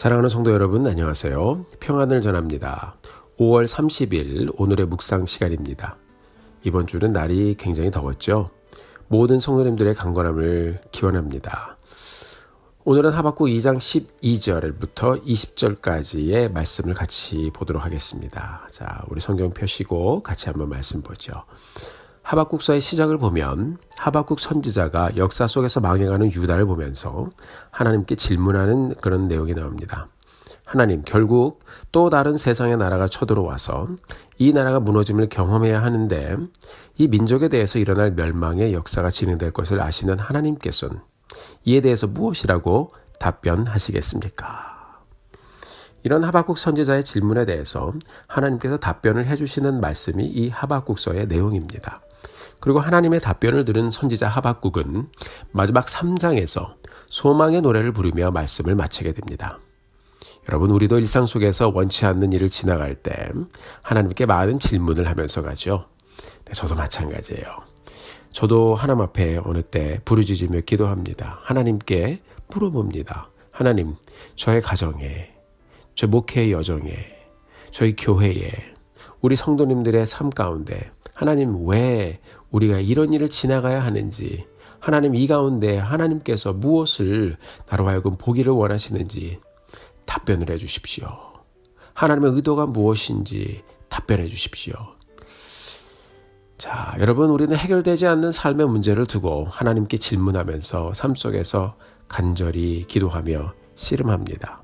사랑하는 성도 여러분, 안녕하세요. 평안을 전합니다. 5월 30일 오늘의 묵상 시간입니다. 이번 주는 날이 굉장히 더웠죠. 모든 성도님들의 강건함을 기원합니다. 오늘은 하박국 2장 12절부터 20절까지의 말씀을 같이 보도록 하겠습니다. 자, 우리 성경 펴시고 같이 한번 말씀 보죠. 하박국서의 시작을 보면 하박국 선지자가 역사 속에서 망해가는 유다를 보면서 하나님께 질문하는 그런 내용이 나옵니다. 하나님, 결국 또 다른 세상의 나라가 쳐들어와서 이 나라가 무너짐을 경험해야 하는데 이 민족에 대해서 일어날 멸망의 역사가 진행될 것을 아시는 하나님께서는 이에 대해서 무엇이라고 답변하시겠습니까? 이런 하박국 선지자의 질문에 대해서 하나님께서 답변을 해주시는 말씀이 이 하박국서의 내용입니다. 그리고 하나님의 답변을 들은 선지자 하박국은 마지막 3장에서 소망의 노래를 부르며 말씀을 마치게 됩니다. 여러분, 우리도 일상 속에서 원치 않는 일을 지나갈 때 하나님께 많은 질문을 하면서 가죠. 네, 저도 마찬가지예요. 저도 하나님 앞에 어느 때 부르짖으며 기도합니다. 하나님께 물어봅니다. 하나님, 저의 가정에, 저 목회의 여정에, 저희 교회에, 우리 성도님들의 삶 가운데 하나님, 왜 우리가 이런 일을 지나가야 하는지, 하나님, 이 가운데 하나님께서 무엇을 나로 하여금 보기를 원하시는지 답변을 해 주십시오. 하나님의 의도가 무엇인지 답변해 주십시오. 자, 여러분, 우리는 해결되지 않는 삶의 문제를 두고 하나님께 질문하면서 삶 속에서 간절히 기도하며 씨름합니다.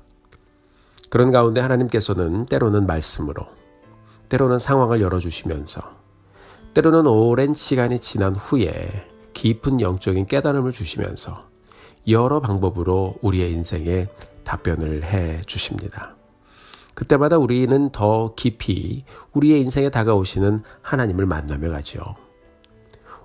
그런 가운데 하나님께서는 때로는 말씀으로, 때로는 상황을 열어주시면서, 때로는 오랜 시간이 지난 후에 깊은 영적인 깨달음을 주시면서 여러 방법으로 우리의 인생에 답변을 해 주십니다. 그때마다 우리는 더 깊이 우리의 인생에 다가오시는 하나님을 만나며 가죠.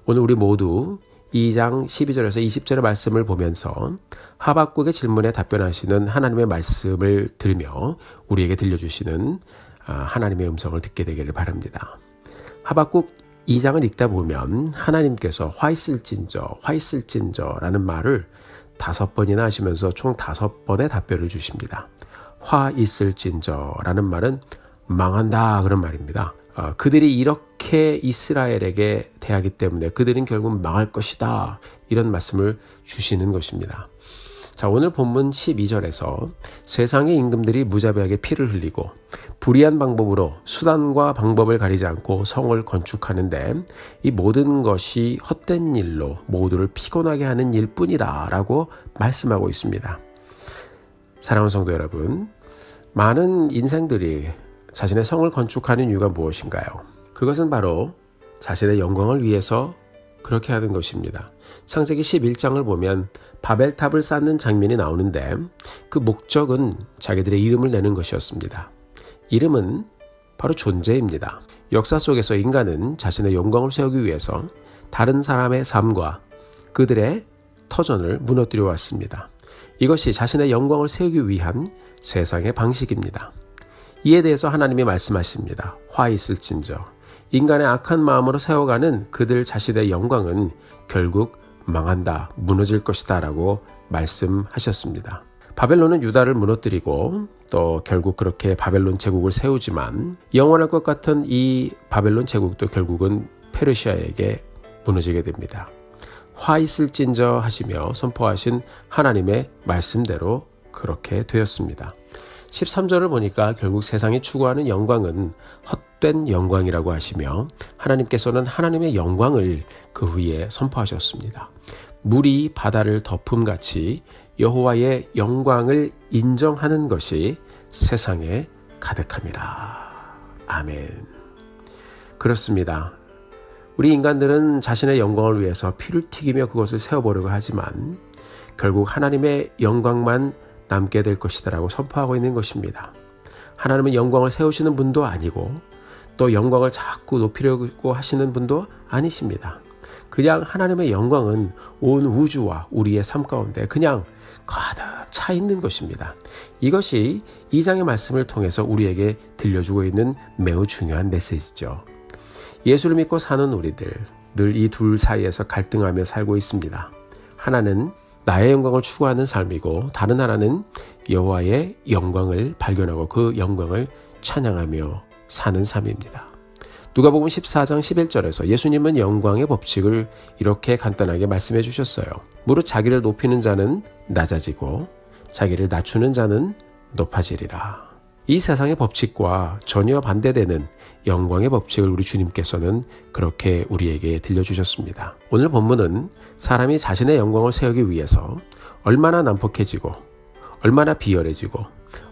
오늘 우리 모두 2장 12절에서 20절의 말씀을 보면서 하박국의 질문에 답변하시는 하나님의 말씀을 들으며 우리에게 들려주시는 하나님의 음성을 듣게 되기를 바랍니다. 하박국 2장을 읽다 보면 하나님께서 화 있을진저 라는 말을 5번이나 하시면서 총 5번의 답변을 주십니다. 화 있을진저 라는 말은 망한다 그런 말입니다. 그들이 이렇게 이스라엘에게 대하기 때문에 그들은 결국 망할 것이다 이런 말씀을 주시는 것입니다. 자, 오늘 본문 12절에서 세상의 임금들이 무자비하게 피를 흘리고 불의한 방법으로 수단과 방법을 가리지 않고 성을 건축하는데 이 모든 것이 헛된 일로 모두를 피곤하게 하는 일뿐이다 라고 말씀하고 있습니다. 사랑하는 성도 여러분, 많은 인생들이 자신의 성을 건축하는 이유가 무엇인가요? 그것은 바로 자신의 영광을 위해서 그렇게 하는 것입니다. 창세기 11장을 보면 바벨탑을 쌓는 장면이 나오는데 그 목적은 자기들의 이름을 내는 것이었습니다. 이름은 바로 존재입니다. 역사 속에서 인간은 자신의 영광을 세우기 위해서 다른 사람의 삶과 그들의 터전을 무너뜨려 왔습니다. 이것이 자신의 영광을 세우기 위한 세상의 방식입니다. 이에 대해서 하나님이 말씀하십니다. 화 있을진저. 인간의 악한 마음으로 세워가는 그들 자신의 영광은 결국 망한다, 무너질 것이다 라고 말씀하셨습니다. 바벨론은 유다를 무너뜨리고 또 결국 그렇게 바벨론 제국을 세우지만 영원할 것 같은 이 바벨론 제국도 결국은 페르시아에게 무너지게 됩니다. 화 있을진저 하시며 선포하신 하나님의 말씀대로 그렇게 되었습니다. 13절을 보니까 결국 세상이 추구하는 영광은 헛된 영광이라고 하시며 하나님께서는 하나님의 영광을 그 후에 선포하셨습니다. 물이 바다를 덮음같이 여호와의 영광을 인정하는 것이 세상에 가득함이라. 아멘. 그렇습니다. 우리 인간들은 자신의 영광을 위해서 피를 튀기며 그것을 세워보려고 하지만 결국 하나님의 영광만 남게 될 것이다라고 선포하고 있는 것입니다. 하나님은 영광을 세우시는 분도 아니고 또 영광을 자꾸 높이려고 하시는 분도 아니십니다. 그냥 하나님의 영광은 온 우주와 우리의 삶 가운데 그냥 가득 차 있는 것입니다. 이것이 2장의 말씀을 통해서 우리에게 들려주고 있는 매우 중요한 메시지죠. 예수를 믿고 사는 우리들, 늘 이 둘 사이에서 갈등하며 살고 있습니다. 하나는 나의 영광을 추구하는 삶이고 다른 하나는 여호와의 영광을 발견하고 그 영광을 찬양하며 사는 삶입니다. 누가복음 14장 11절에서 예수님은 영광의 법칙을 이렇게 간단하게 말씀해 주셨어요. 무릇 자기를 높이는 자는 낮아지고 자기를 낮추는 자는 높아지리라. 이 세상의 법칙과 전혀 반대되는 영광의 법칙을 우리 주님께서는 그렇게 우리에게 들려주셨습니다. 오늘 본문은 사람이 자신의 영광을 세우기 위해서 얼마나 난폭해지고 얼마나 비열해지고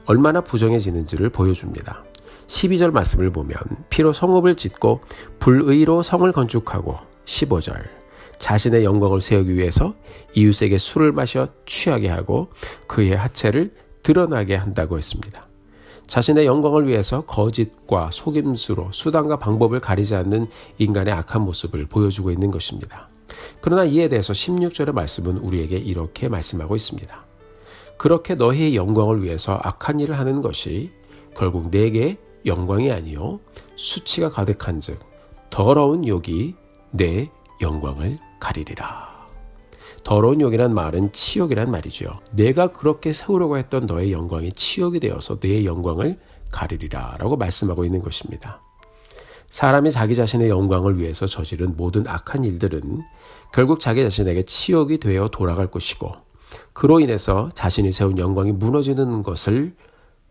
얼마나 부정해지는지를 보여줍니다. 12절 말씀을 보면 피로 성읍을 짓고 불의로 성을 건축하고 15절 자신의 영광을 세우기 위해서 이웃에게 술을 마셔 취하게 하고 그의 하체를 드러나게 한다고 했습니다. 자신의 영광을 위해서 거짓과 속임수로 수단과 방법을 가리지 않는 인간의 악한 모습을 보여주고 있는 것입니다. 그러나 이에 대해서 16절의 말씀은 우리에게 이렇게 말씀하고 있습니다. 그렇게 너희의 영광을 위해서 악한 일을 하는 것이 결국 내게 영광이 아니요 수치가 가득한 즉 더러운 욕이 내 영광을 가리리라. 더러운 욕이란 말은 치욕이란 말이죠. 내가 그렇게 세우려고 했던 너의 영광이 치욕이 되어서 내 영광을 가리리라 라고 말씀하고 있는 것입니다. 사람이 자기 자신의 영광을 위해서 저지른 모든 악한 일들은 결국 자기 자신에게 치욕이 되어 돌아갈 것이고 그로 인해서 자신이 세운 영광이 무너지는 것을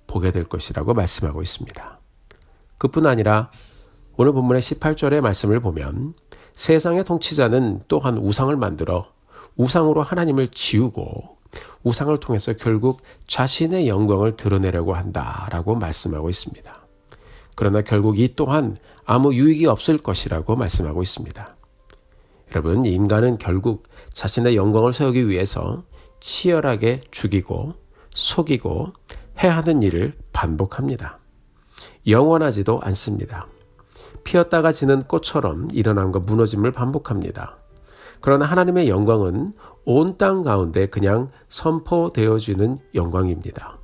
보게 될 것이라고 말씀하고 있습니다. 그뿐 아니라 오늘 본문의 18절의 말씀을 보면 세상의 통치자는 또한 우상을 만들어 우상으로 하나님을 지우고 우상을 통해서 결국 자신의 영광을 드러내려고 한다라고 말씀하고 있습니다. 그러나 결국 이 또한 아무 유익이 없을 것이라고 말씀하고 있습니다. 여러분, 인간은 결국 자신의 영광을 세우기 위해서 치열하게 죽이고 속이고 해하는 일을 반복합니다. 영원하지도 않습니다. 피었다가 지는 꽃처럼 일어남과 무너짐을 반복합니다. 그러나 하나님의 영광은 온 땅 가운데 그냥 선포되어지는 영광입니다.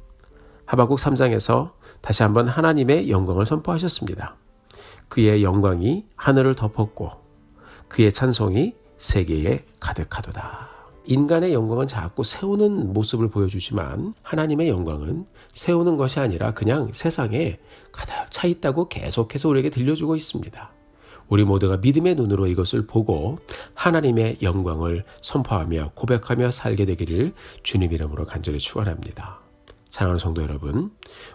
하박국 3장에서 다시 한번 하나님의 영광을 선포하셨습니다. 그의 영광이 하늘을 덮었고 그의 찬송이 세계에 가득하도다. 인간의 영광은 자꾸 세우는 모습을 보여주지만 하나님의 영광은 세우는 것이 아니라 그냥 세상에 가득 차 있다고 계속해서 우리에게 들려주고 있습니다. 우리 모두가 믿음의 눈으로 이것을 보고 하나님의 영광을 선포하며 고백하며 살게 되기를 주님 이름으로 간절히 축원합니다. 사랑하는 성도 여러분,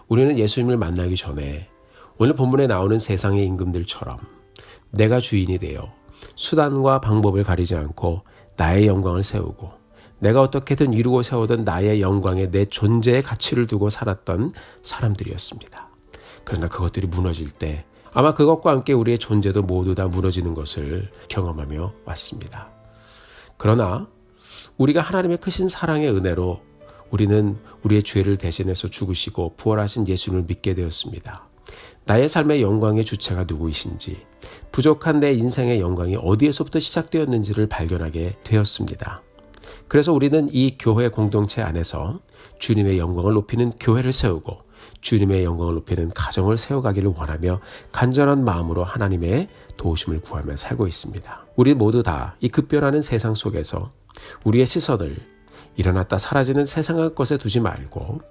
우리는 예수님을 만나기 전에 오늘 본문에 나오는 세상의 임금들처럼 내가 주인이 되어 수단과 방법을 가리지 않고 나의 영광을 세우고 내가 어떻게든 이루고 세우던 나의 영광에 내 존재의 가치를 두고 살았던 사람들이었습니다. 그러나 그것들이 무너질 때 아마 그것과 함께 우리의 존재도 모두 다 무너지는 것을 경험하며 왔습니다. 그러나 우리가 하나님의 크신 사랑의 은혜로 우리는 우리의 죄를 대신해서 죽으시고 부활하신 예수를 믿게 되었습니다. 나의 삶의 영광의 주체가 누구이신지, 부족한 내 인생의 영광이 어디에서부터 시작되었는지를 발견하게 되었습니다. 그래서 우리는 이 교회 공동체 안에서 주님의 영광을 높이는 교회를 세우고 주님의 영광을 높이는 가정을 세워가기를 원하며 간절한 마음으로 하나님의 도우심을 구하며 살고 있습니다. 우리 모두 다 이 급변하는 세상 속에서 우리의 시선을 일어났다 사라지는 세상의 것에 두지 말고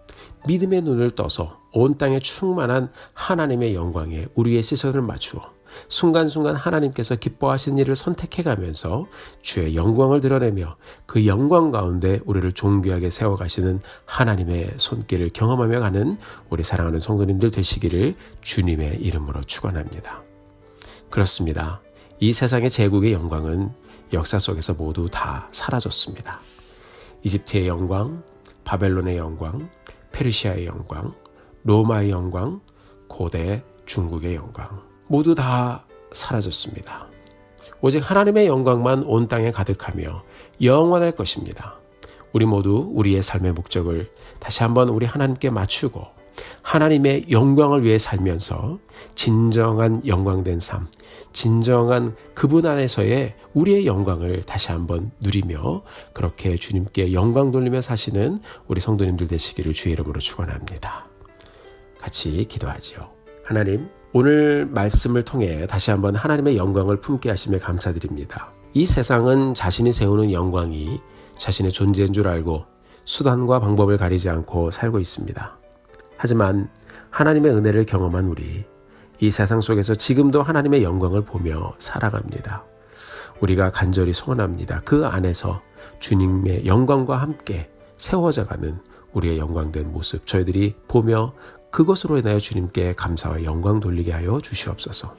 믿음의 눈을 떠서 온 땅에 충만한 하나님의 영광에 우리의 시선을 맞추어 순간순간 하나님께서 기뻐하시는 일을 선택해가면서 주의 영광을 드러내며 그 영광 가운데 우리를 존귀하게 세워가시는 하나님의 손길을 경험하며 가는 우리 사랑하는 성도님들 되시기를 주님의 이름으로 축원합니다. 그렇습니다. 이 세상의 제국의 영광은 역사 속에서 모두 다 사라졌습니다. 이집트의 영광, 바벨론의 영광, 페르시아의 영광, 로마의 영광, 고대 중국의 영광 모두 다 사라졌습니다. 오직 하나님의 영광만 온 땅에 가득하며 영원할 것입니다. 우리 모두 우리의 삶의 목적을 다시 한번 우리 하나님께 맞추고 하나님의 영광을 위해 살면서 진정한 영광된 삶, 진정한 그분 안에서의 우리의 영광을 다시 한번 누리며 그렇게 주님께 영광 돌리며 사시는 우리 성도님들 되시기를 주의 이름으로 축원합니다. 같이 기도하지요. 하나님, 오늘 말씀을 통해 다시 한번 하나님의 영광을 품게 하심에 감사드립니다. 이 세상은 자신이 세우는 영광이 자신의 존재인 줄 알고 수단과 방법을 가리지 않고 살고 있습니다. 하지만 하나님의 은혜를 경험한 우리, 이 세상 속에서 지금도 하나님의 영광을 보며 살아갑니다. 우리가 간절히 소원합니다. 그 안에서 주님의 영광과 함께 세워져가는 우리의 영광된 모습 저희들이 보며 그것으로 인하여 주님께 감사와 영광 돌리게 하여 주시옵소서.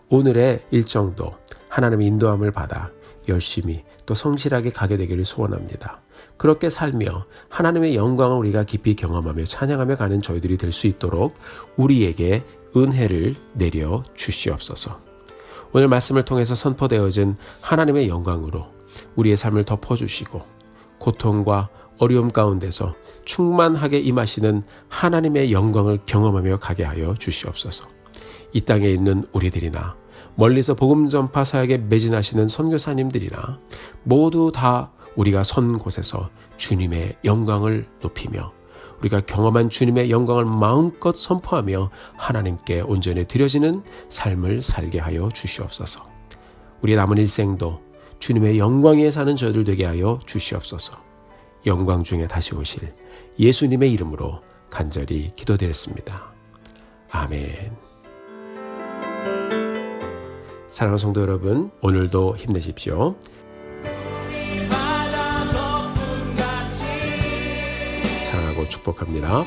오늘의 일정도 하나님의 인도함을 받아 열심히 또 성실하게 가게 되기를 소원합니다. 그렇게 살며 하나님의 영광을 우리가 깊이 경험하며 찬양하며 가는 저희들이 될 수 있도록 우리에게 은혜를 내려 주시옵소서. 오늘 말씀을 통해서 선포되어진 하나님의 영광으로 우리의 삶을 덮어주시고 고통과 어려움 가운데서 충만하게 임하시는 하나님의 영광을 경험하며 가게 하여 주시옵소서. 이 땅에 있는 우리들이나 멀리서 복음 전파 사역에 매진하시는 선교사님들이나 모두 다 우리가 선 곳에서 주님의 영광을 높이며 우리가 경험한 주님의 영광을 마음껏 선포하며 하나님께 온전히 드려지는 삶을 살게 하여 주시옵소서. 우리 남은 일생도 주님의 영광에 사는 저희들 되게 하여 주시옵소서. 영광 중에 다시 오실 예수님의 이름으로 간절히 기도드렸습니다. 아멘. 사랑하는 성도 여러분, 오늘도 힘내십시오. 사랑하고 축복합니다.